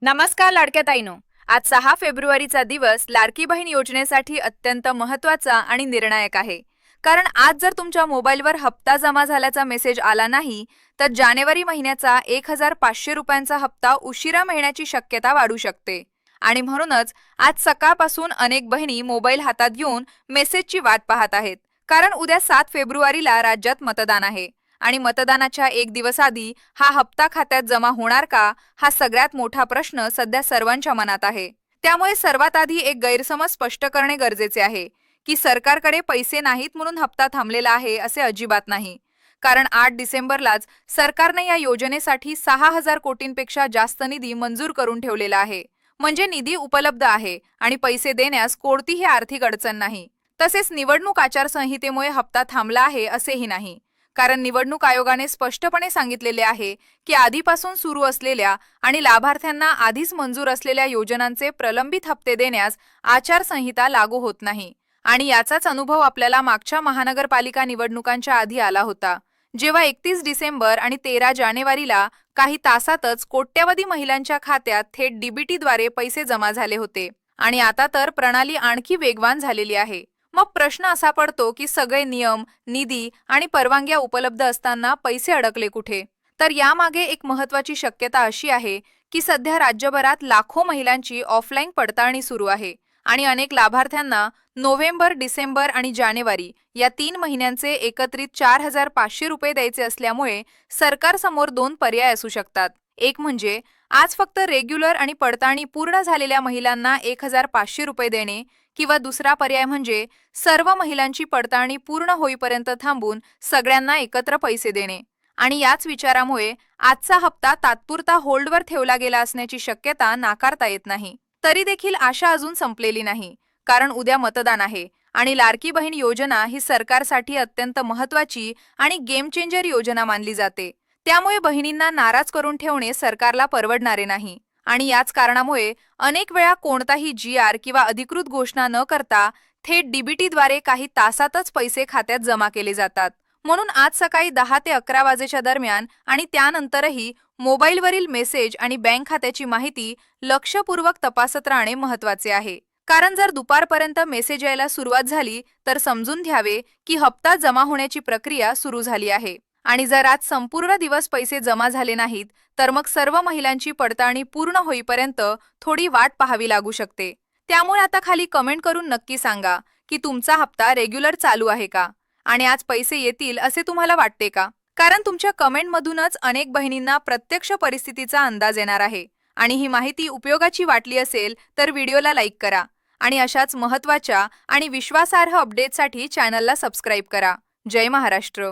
नमस्कार लाडक्या ताईनो. आज 6 फेब्रुवारीचा दिवस लाडकी बहीण योजनेसाठी अत्यंत महत्त्वाचा आणि निर्णायक आहे. कारण आज जर तुमच्या मोबाईलवर हप्ता जमा झाल्याचा मेसेज आला नाही, तर जानेवारी महिन्याचा 1500 रुपयांचा हप्ता उशिरा मिळण्याची शक्यता वाढू शकते. आणि म्हणूनच आज सकाळपासून अनेक बहिणी मोबाईल हातात घेऊन मेसेजची वाट पाहत आहेत. कारण उद्या 7 फेब्रुवारीला राज्यात मतदान आहे. आणि मतदानाच्या एक दिवस आधी हा हप्ता खात्यात जमा होणार का, हा सगळ्यात मोठा प्रश्न सध्या सर्वांच्या मनात आहे. त्यामुळे सर्वात आधी एक गैरसमज स्पष्ट करणे गरजेचे आहे की सरकारकडे पैसे नाहीत म्हणून हप्ता थांबलेला आहे असे अजिबात नाही. कारण 8 डिसेंबरलाच सरकारने या योजनेसाठी 6,000 कोटींपेक्षा जास्त निधी मंजूर करून ठेवलेला आहे. म्हणजे निधी उपलब्ध आहे आणि पैसे देण्यास कोणतीही आर्थिक अडचण नाही. तसेच निवडणूक आचारसंहितेमुळे हप्ता थांबला आहे असेही नाही. कारण निवडणूक आयोगाने स्पष्टपणे सांगितलेले आहे की आधीपासून सुरू असलेल्या आणि लाभार्थ्यांना आधीच मंजूर असलेल्या योजनांचे प्रलंबित हप्ते देण्यास आचारसंहिता लागू होत नाही. आणि याचाच अनुभव आपल्याला मागच्या महानगरपालिका निवडणुकांच्या आधी आला होता, जेव्हा 31 डिसेंबर आणि 13 जानेवारीला काही तासातच कोट्यवधी महिलांच्या खात्यात थेट डीबीटीद्वारे पैसे जमा झाले होते. आणि आता तर प्रणाली आणखी वेगवान झालेली आहे. मग प्रश्न असा पडतो की सगळे नियम, निधी आणि परवानग्या उपलब्ध असताना पैसे अडकले कुठे? तर यामागे एक महत्त्वाची शक्यता अशी आहे की सध्या राज्यभरात लाखो महिलांची ऑफलाईन पडताळणी सुरू आहे आणि अनेक लाभार्थ्यांना नोव्हेंबर, डिसेंबर आणि जानेवारी या 3 महिन्यांचे एकत्रित 4,500 रुपये द्यायचे असल्यामुळे सरकारसमोर 2 पर्याय असू शकतात. एक म्हणजे आज फक्त रेग्युलर आणि पडताळणी पूर्ण झालेल्या महिलांना 1,500 रुपये देणे, किंवा दुसरा पर्याय म्हणजे सर्व महिलांची पडताळणी पूर्ण होईपर्यंत थांबून सगळ्यांना एकत्र पैसे देणे. आणि याच विचारामुळे आजचा हप्ता तात्पुरता होल्डवर ठेवला गेला असण्याची शक्यता नाकारता येत नाही. तरी देखील आशा अजून संपलेली नाही. कारण उद्या मतदान आहे आणि लाडकी बहीण योजना ही सरकारसाठी अत्यंत महत्त्वाची आणि गेम चेंजर योजना मानली जाते. त्यामुळे बहिणींना नाराज करून ठेवणे सरकारला परवडणारे नाही. आणि याच कारणामुळे अनेक वेळा कोणताही GR किंवा अधिकृत घोषणा न करता थेट डीबीटीद्वारे काही तासातच पैसे खात्यात जमा केले जातात. म्हणून आज सकाळी 10 ते 11 वाजेच्या दरम्यान आणि त्यानंतरही मोबाईलवरील मेसेज आणि बँक खात्याची माहिती लक्षपूर्वक तपासत राहणे महत्त्वाचे आहे. कारण जर दुपारपर्यंत मेसेज यायला सुरुवात झाली तर समजून घ्यावे की हप्ता जमा होण्याची प्रक्रिया सुरू झाली आहे. आणि जर आज संपूर्ण दिवस पैसे जमा झाले नाहीत तर मग सर्व महिलांची पडताळणी पूर्ण होईपर्यंत थोडी वाट पाहावी लागू शकते. त्यामुळे आता खाली कमेंट करून नक्की सांगा की तुमचा हप्ता रेग्युलर चालू आहे का आणि आज पैसे येतील असे तुम्हाला वाटते का? कारण तुमच्या कमेंटमधूनच अनेक बहिणींना प्रत्यक्ष परिस्थितीचा अंदाज येणार आहे. आणि ही माहिती उपयोगाची वाटली असेल तर व्हिडिओला लाईक करा आणि अशाच महत्त्वाच्या आणि विश्वासार्ह अपडेटसाठी चॅनलला सबस्क्राईब करा. जय महाराष्ट्र.